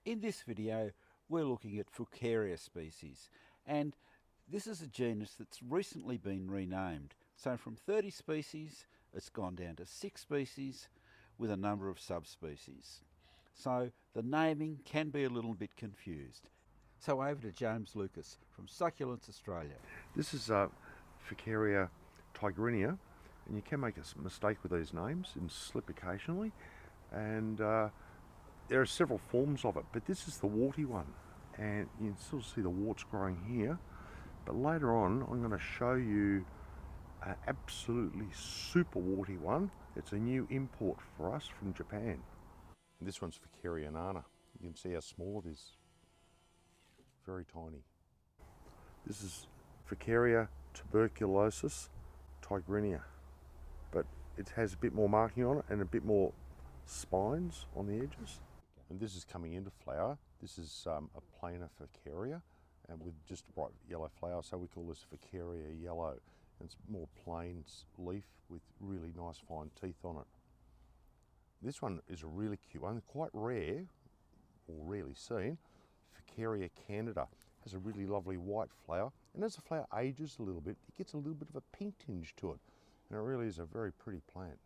In this video, we're looking at Faucaria species, and this is a genus that's recently been renamed. So from 30 species, it's gone down to 6 species with a number of subspecies. So the naming can be a little bit confused. So over to James Lucas from Succulents Australia. This is Faucaria tigrina, and you can make a mistake with these names and slip occasionally, and there are several forms of it, but this is the warty one, and you can still see the warts growing here. But later on I'm going to show you an absolutely super warty one. It's a new import for us from Japan. This one's Faucaria nana. You can see how small it is. Very tiny. This is Faucaria tuberculosis tigrina, but it has a bit more marking on it and a bit more spines on the edges. And this is coming into flower. This is a planar Faucaria, and with just a bright yellow flower, so we call this Faucaria yellow. And it's more plain leaf with really nice fine teeth on it. This one is a really cute one, quite rare, or rarely seen. Faucaria candida has a really lovely white flower, and as the flower ages a little bit, it gets a little bit of a pink tinge to it, and it really is a very pretty plant.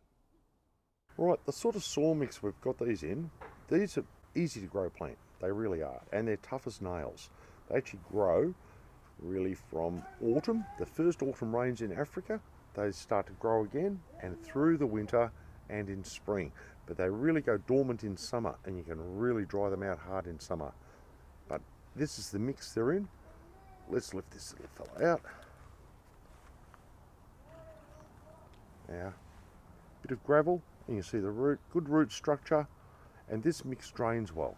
Right, the sort of soil mix we've got these in, these are easy to grow plant, they really are, and they're tough as nails. They actually grow really from autumn, the first autumn rains in Africa, they start to grow again, and through the winter and in spring. But they really go dormant in summer, and you can really dry them out hard in summer. But this is the mix they're in. Let's lift this little fella out. Now, bit of gravel, and you see the root, good root structure, and this mix drains well.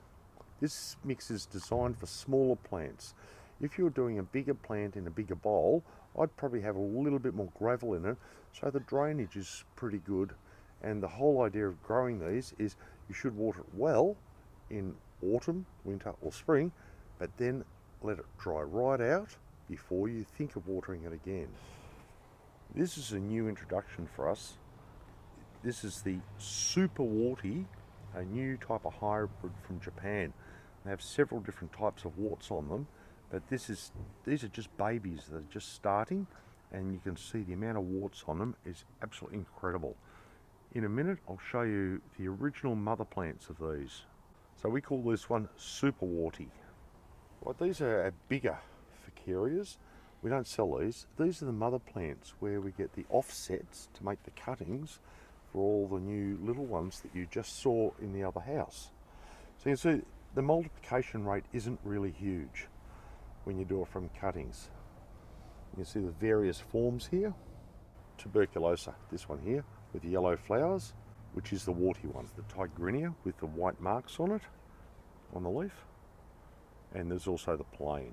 This mix is designed for smaller plants. If you're doing a bigger plant in a bigger bowl, I'd probably have a little bit more gravel in it, so the drainage is pretty good. And the whole idea of growing these is you should water it well in autumn, winter or spring, but then let it dry right out before you think of watering it again. This is a new introduction for us. This is the super warty, a new type of hybrid from Japan. They have several different types of warts on them, but these are just babies that are just starting, and you can see the amount of warts on them is absolutely incredible. In a minute I'll show you the original mother plants of these. So we call this one super warty. Right, these are our bigger Faucarias. We don't sell these. These are the mother plants where we get the offsets to make the cuttings for all the new little ones that you just saw in the other house. So you can see the multiplication rate isn't really huge when you do it from cuttings. You can see the various forms here. Tuberculosa, this one here, with the yellow flowers, which is the warty one. The tigrina with the white marks on it, on the leaf. And there's also the plain.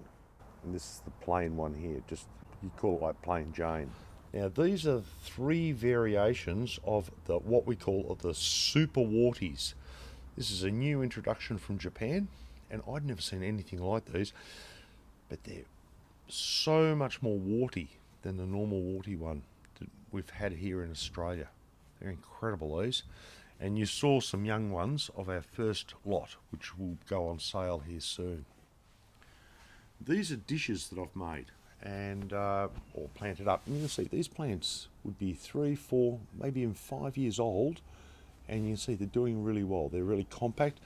And this is the plain one here, just, you call it like plain Jane. Now these are 3 variations of what we call the super warties. This is a new introduction from Japan, and I'd never seen anything like these, but they're so much more warty than the normal warty one that we've had here in Australia. They're incredible, these. And you saw some young ones of our first lot, which will go on sale here soon. These are dishes that I've made and or planted up. And you can see these plants would be 3, 4, maybe even 5 years old, and you can see they're doing really well. They're really compact.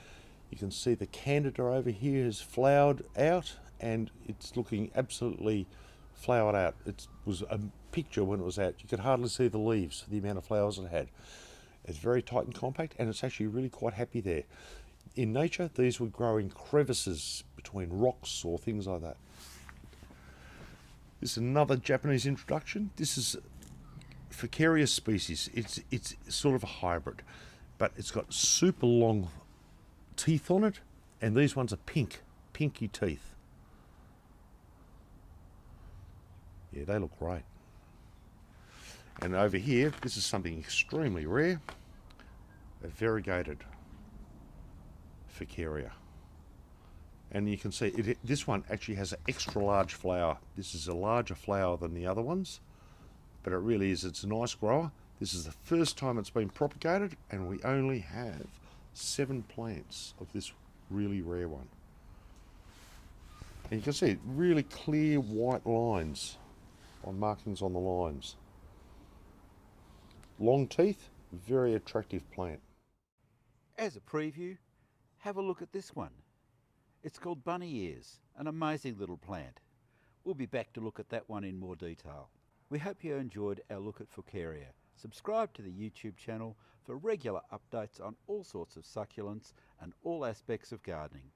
You can see the candida over here has flowered out, and it's looking absolutely flowered out. It was a picture when it was out. You could hardly see the leaves, the amount of flowers it had. It's very tight and compact, and it's actually really quite happy there. In nature, these would grow in crevices between rocks or things like that. This is another Japanese introduction. This is Faucaria species. It's sort of a hybrid, but it's got super long teeth on it, and these ones are pinky teeth. Yeah, they look great. And over here, this is something extremely rare, a variegated Faucaria. And you can see this one actually has an extra large flower. This is a larger flower than the other ones, but it really is, it's a nice grower. This is the first time it's been propagated, and we only have 7 plants of this really rare one. And you can see really clear white lines on markings on the lines. Long teeth, very attractive plant. As a preview, have a look at this one. It's called bunny ears, an amazing little plant. We'll be back to look at that one in more detail. We hope you enjoyed our look at Faucaria. Subscribe to the YouTube channel for regular updates on all sorts of succulents and all aspects of gardening.